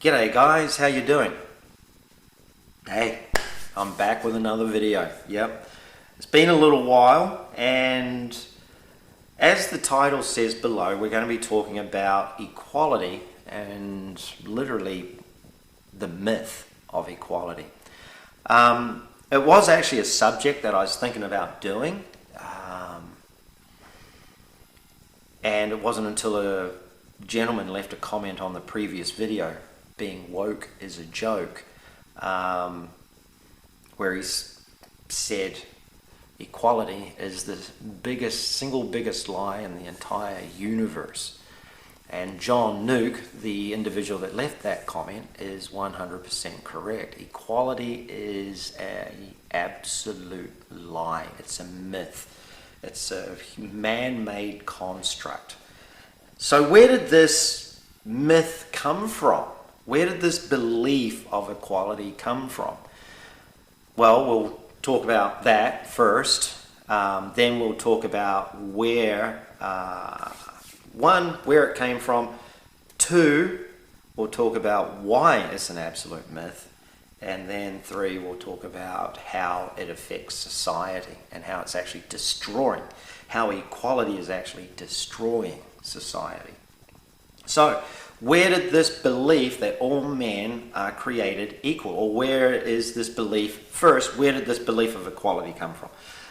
G'day guys, how you doing? Hey, I'm back with another video. Yep, it's been a little while, and as the title says below, we're going to be talking about equality and literally the myth of equality. It was actually a subject that I was thinking about doing, and it wasn't until a gentleman left a comment on the previous video, being woke is a joke, where he said equality is the single biggest lie in the entire universe. And John Nuke, the individual that left that comment, is 100% correct. Equality is an absolute lie. It's a myth. It's a man-made construct. So where did this myth come from? Where did this belief of equality come from? Well, we'll talk about that first. Then we'll talk about where it came from. Two, we'll talk about why it's an absolute myth. And then three, we'll talk about how it affects society and how it's actually destroying, how equality is actually destroying society. So, where did this belief that all men are created equal, or where is this belief, first, where did this belief of equality come from?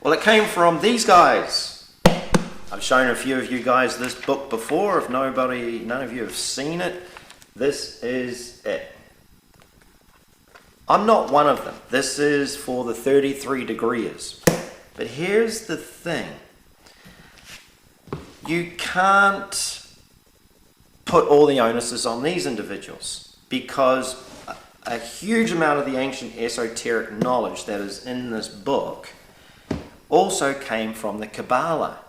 Well, it came from these guys. I've shown a few of you guys this book before. If none of you have seen it, this is it. I'm not one of them. This is for the 33 degrees. But here's the thing. You can't put all the onus on these individuals, because a huge amount of the ancient esoteric knowledge that is in this book also came from the Kabbalah.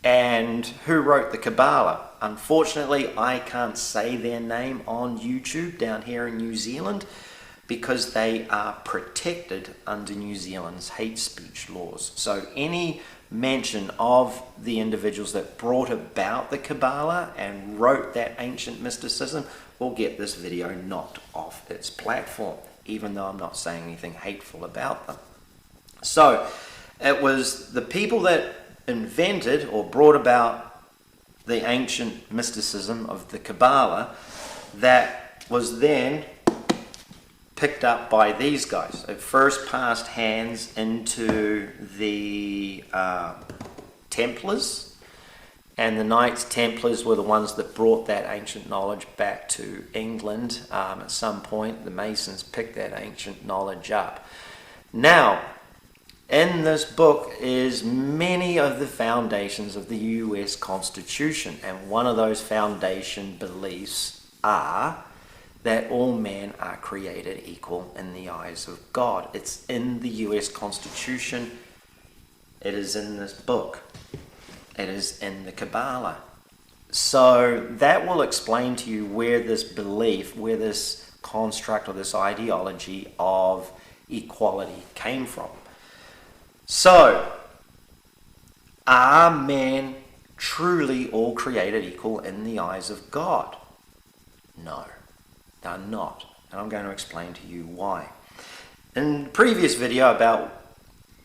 And who wrote the Kabbalah? Unfortunately, I can't say their name on YouTube down here in New Zealand, because they are protected under New Zealand's hate speech laws. So any mention of the individuals that brought about the Kabbalah and wrote that ancient mysticism will get this video knocked off its platform, even though I'm not saying anything hateful about them. So it was the people that invented or brought about the ancient mysticism of the Kabbalah that was then picked up by these guys. It first passed hands into the Templars, and the Knights Templars were the ones that brought that ancient knowledge back to England. At some point, the Masons picked that ancient knowledge up. Now, in this book is many of the foundations of the US Constitution, and one of those foundation beliefs are that all men are created equal in the eyes of God. It's in the US Constitution. It is in this book. It is in the Kabbalah. So that will explain to you where this belief, where this construct or this ideology of equality came from. So, are men truly all created equal in the eyes of God? No. Are not, and I'm going to explain to you why. In the previous video about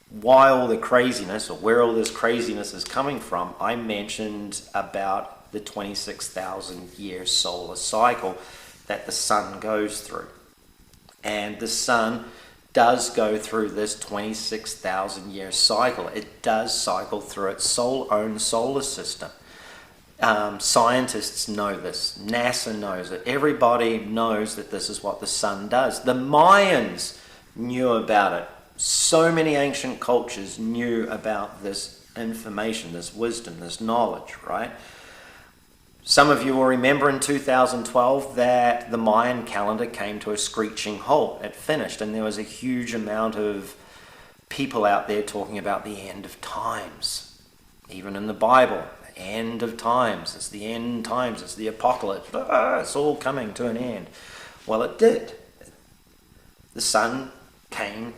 why all the craziness, or where all this craziness is coming from, I mentioned about the 26,000 year solar cycle that the sun goes through. And the sun does go through this 26,000 year cycle. It does cycle through its own solar system. Scientists know this. NASA knows it. Everybody knows that this is what the sun does. The Mayans knew about it. So many ancient cultures knew about this information, this wisdom, this knowledge, right? Some of you will remember in 2012 that the Mayan calendar came to a screeching halt. It finished, and there was a huge amount of people out there talking about the end of times. Even in the Bible, end of times, it's the end times, it's the apocalypse, it's all coming to an end. Well, it did. The sun came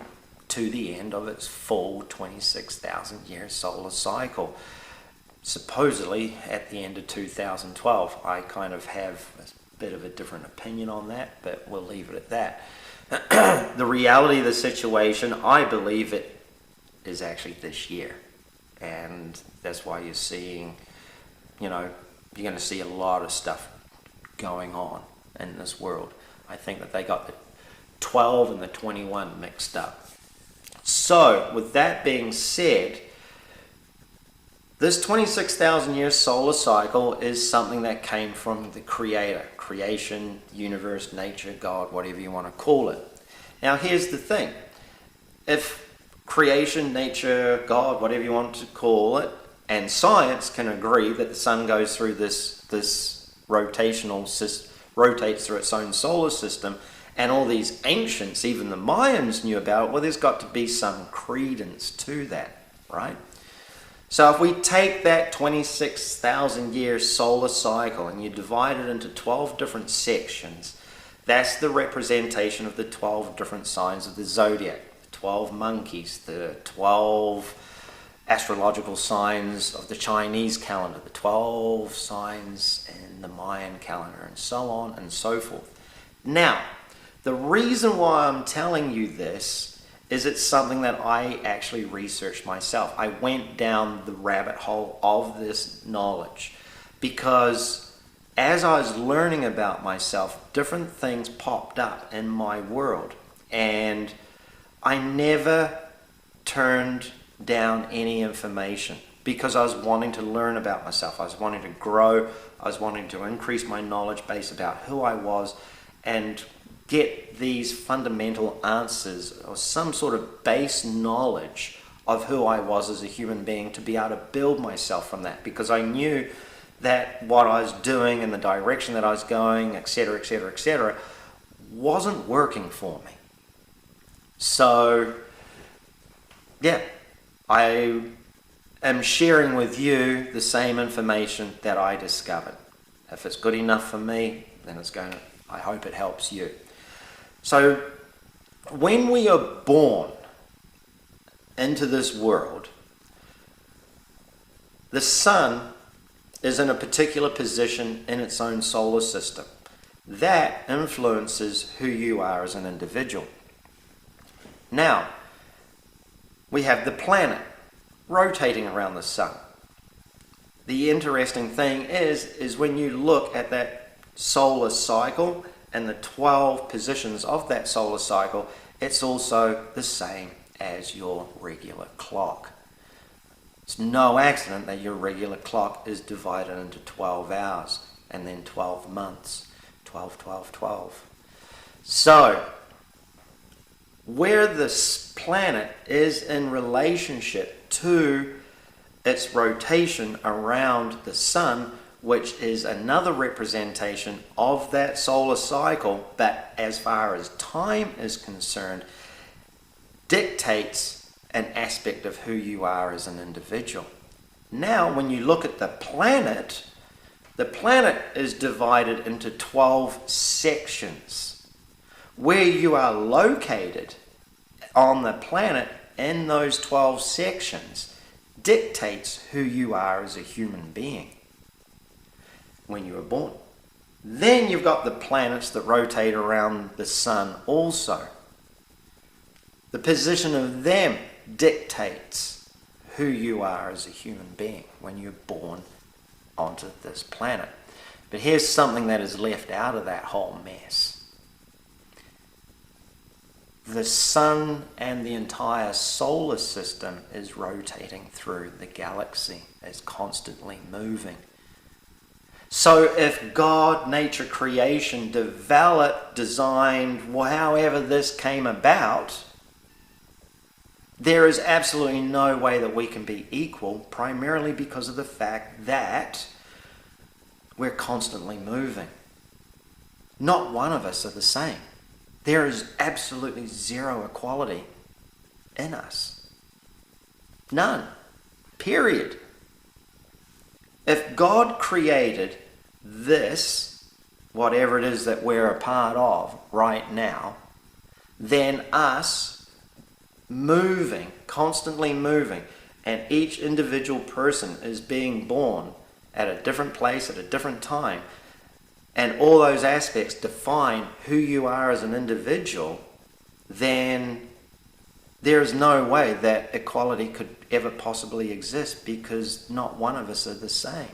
to the end of its full 26,000 year solar cycle. supposedly at the end of 2012. I kind of have a bit of a different opinion on that, but we'll leave it at that. The reality of the situation, I believe it is actually this year. And that's why you're seeing, you're going to see a lot of stuff going on in this world. I think that they got the 12 and the 21 mixed up. So, with that being said, this 26,000 year solar cycle is something that came from the Creator. Creation, universe, nature, God, whatever you want to call it. Now, here's the thing. If creation, nature, God, whatever you want to call it, and science can agree that the sun goes through this rotational system, rotates through its own solar system, and all these ancients, even the Mayans, knew about it, well, there's got to be some credence to that, right? So if we take that 26,000 year solar cycle and you divide it into 12 different sections, that's the representation of the 12 different signs of the zodiac, the 12 monkeys, the 12 astrological signs of the Chinese calendar, the 12 signs in the Mayan calendar, and so on and so forth. Now, the reason why I'm telling you this is it's something that I actually researched myself. I went down the rabbit hole of this knowledge because as I was learning about myself, different things popped up in my world, and I never turned down any information because I was wanting to learn about myself. I was wanting to grow. I was wanting to increase my knowledge base about who I was and get these fundamental answers or some sort of base knowledge of who I was as a human being to be able to build myself from that, because I knew that what I was doing and the direction that I was going, etc., etc., etc., wasn't working for me. So, yeah, I am sharing with you the same information that I discovered. If it's good enough for me, then I hope it helps you. So, when we are born into this world, the sun is in a particular position in its own solar system. That influences who you are as an individual. Now, we have the planet rotating around the sun. The interesting thing is when you look at that solar cycle and the 12 positions of that solar cycle, it's also the same as your regular clock. It's no accident that your regular clock is divided into 12 hours and then 12 months, 12, 12, 12. So, where this planet is in relationship to its rotation around the sun, which is another representation of that solar cycle, but as far as time is concerned, dictates an aspect of who you are as an individual. Now, when you look at the planet is divided into 12 sections. Where you are located on the planet in those 12 sections dictates who you are as a human being when you were born. Then you've got the planets that rotate around the sun also. The position of them dictates who you are as a human being when you're born onto this planet. But here's something that is left out of that whole mess. The sun and the entire solar system is rotating through the galaxy. It's constantly moving. So if God, nature, creation, developed, designed, however this came about, there is absolutely no way that we can be equal, primarily because of the fact that we're constantly moving. Not one of us are the same. There is absolutely zero equality in us. None. Period. If God created this, whatever it is that we're a part of right now, then us moving, constantly moving, and each individual person is being born at a different place at a different time, and all those aspects define who you are as an individual, then there is no way that equality could ever possibly exist, because not one of us are the same.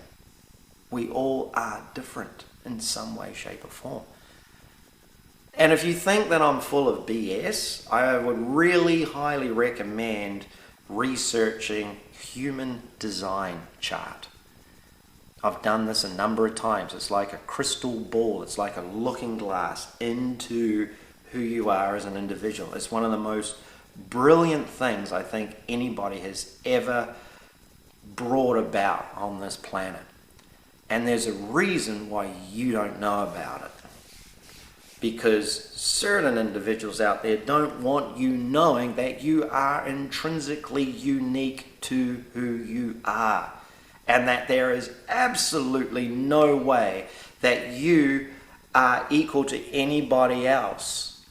We all are different in some way, shape, or form. And if you think that I'm full of BS, I would really highly recommend researching Human Design Chart. I've done this a number of times. It's like a crystal ball. It's like a looking glass into who you are as an individual. It's one of the most brilliant things I think anybody has ever brought about on this planet. And there's a reason why you don't know about it. Because certain individuals out there don't want you knowing that you are intrinsically unique to who you are. And that there is absolutely no way that you are equal to anybody else.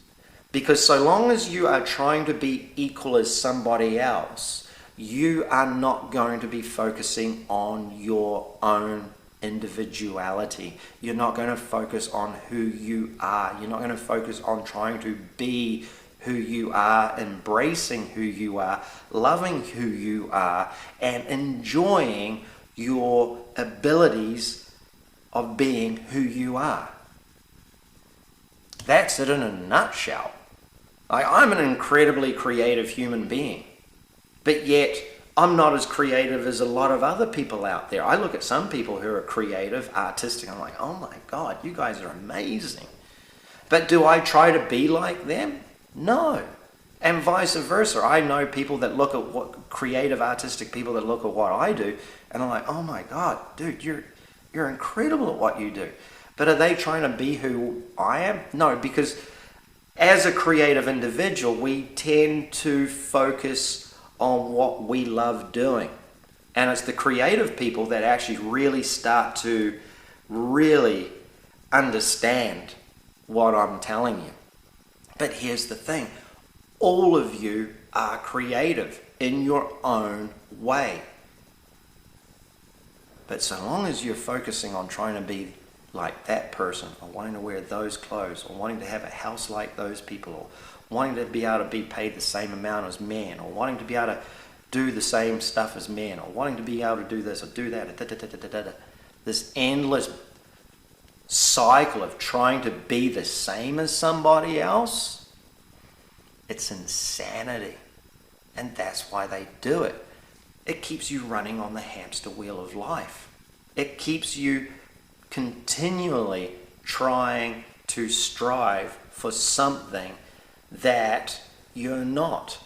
Because so long as you are trying to be equal as somebody else, you are not going to be focusing on your own individuality. You're not going to focus on who you are. You're not going to focus on trying to be who you are, embracing who you are, loving who you are, and enjoying your abilities of being who you are. That's it in a nutshell. I'm an incredibly creative human being, but yet I'm not as creative as a lot of other people out there. I look at some people who are creative, artistic, I'm like, oh my God, you guys are amazing. But do I try to be like them? No. And vice versa. I know people that look at what creative, artistic people that look at what I do, and I'm like, oh my God, dude, you're incredible at what you do. But are they trying to be who I am? No, because as a creative individual, we tend to focus on what we love doing. And it's the creative people that actually really start to really understand what I'm telling you. But here's the thing. All of you are creative in your own way. But so long as you're focusing on trying to be like that person, or wanting to wear those clothes, or wanting to have a house like those people, or wanting to be able to be paid the same amount as men, or wanting to be able to do the same stuff as men, or wanting to be able to do this or do that, this endless cycle of trying to be the same as somebody else, it's insanity. And that's why they do it. It keeps you running on the hamster wheel of life. It keeps you continually trying to strive for something that you're not.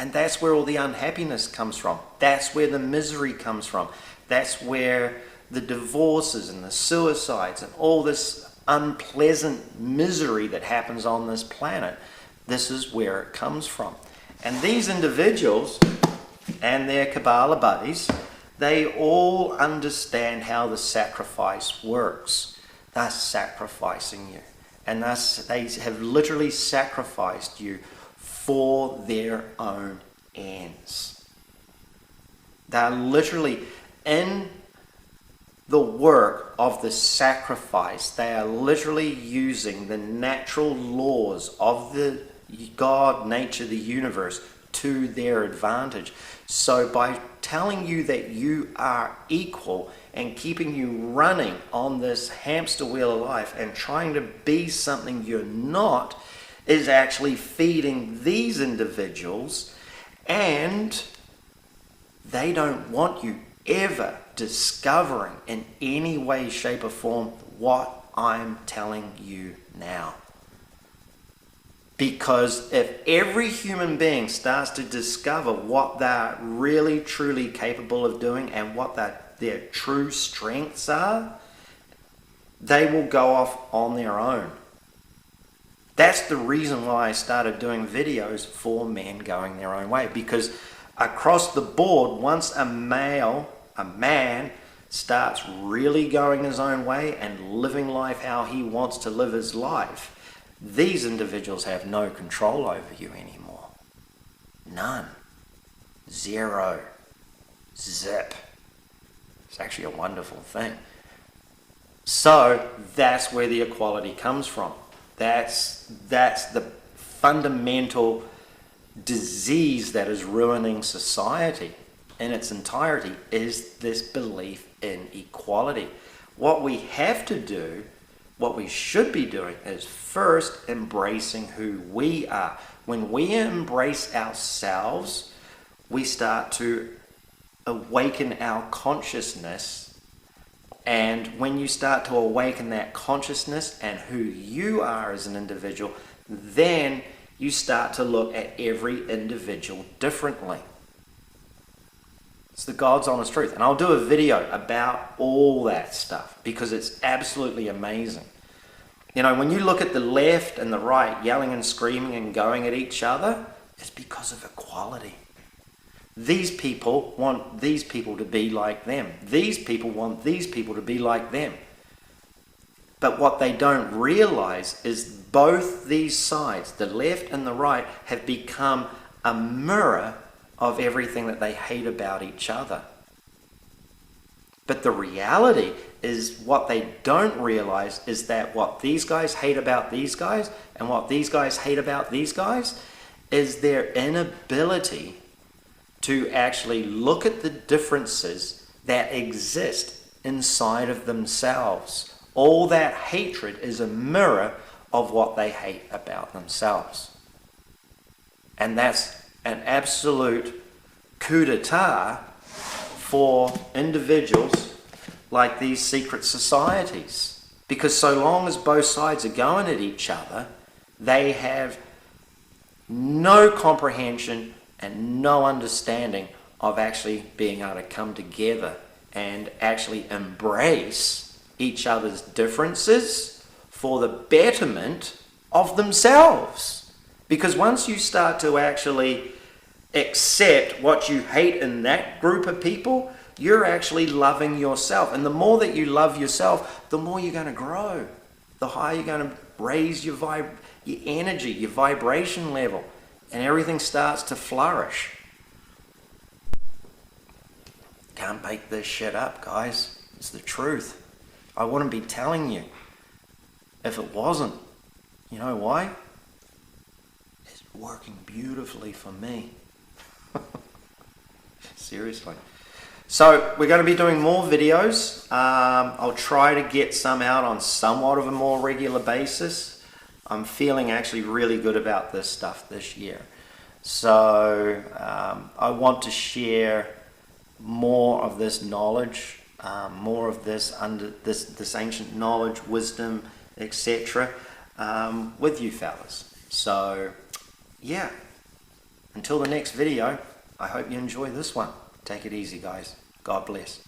And that's where all the unhappiness comes from. That's where the misery comes from. That's where the divorces and the suicides and all this unpleasant misery that happens on this planet, this is where it comes from. And these individuals and their Kabbalah buddies, they all understand how the sacrifice works. They're sacrificing you. And thus they have literally sacrificed you for their own ends. They're literally in the work of the sacrifice. They are literally using the natural laws of the God, nature, the universe to their advantage. So by telling you that you are equal and keeping you running on this hamster wheel of life and trying to be something you're not, is actually feeding these individuals, and they don't want you ever discovering in any way, shape or form what I'm telling you now. Because if every human being starts to discover what they're really truly capable of doing and what their true strengths are, they will go off on their own. That's the reason why I started doing videos for men going their own way. Because across the board, once a man starts really going his own way and living life how he wants to live his life, these individuals have no control over you anymore. None. Zero. Zip. It's actually a wonderful thing. So that's where the equality comes from. That's the fundamental disease that is ruining society in its entirety, is this belief in equality. What we have to do, what we should be doing, is first embracing who we are. When we embrace ourselves, we start to awaken our consciousness. And when you start to awaken that consciousness and who you are as an individual, then you start to look at every individual differently. It's the God's honest truth. And I'll do a video about all that stuff because it's absolutely amazing. You know, when you look at the left and the right yelling and screaming and going at each other, it's because of equality. These people want these people to be like them. These people want these people to be like them. But what they don't realize is both these sides, the left and the right, have become a mirror of everything that they hate about each other. But the reality is, what they don't realize is that what these guys hate about these guys and what these guys hate about these guys is their inability to actually look at the differences that exist inside of themselves. All that hatred is a mirror of what they hate about themselves. And that's an absolute coup d'etat for individuals like these secret societies. Because so long as both sides are going at each other, they have no comprehension and no understanding of actually being able to come together and actually embrace each other's differences for the betterment of themselves. Because once you start to actually accept what you hate in that group of people, you're actually loving yourself. And the more that you love yourself, the more you're going to grow. The higher you're going to raise your energy, your vibration level, and everything starts to flourish. Can't make this shit up, guys. It's the truth. I wouldn't be telling you if it wasn't. You know why? It's working beautifully for me. Seriously. So we're going to be doing more videos. I'll try to get some out on somewhat of a more regular basis. I'm feeling actually really good about this stuff this year. So I want to share more of this knowledge, more of this ancient knowledge, wisdom, etc. With you fellas. So yeah, until the next video, I hope you enjoy this one. Take it easy, guys. God bless.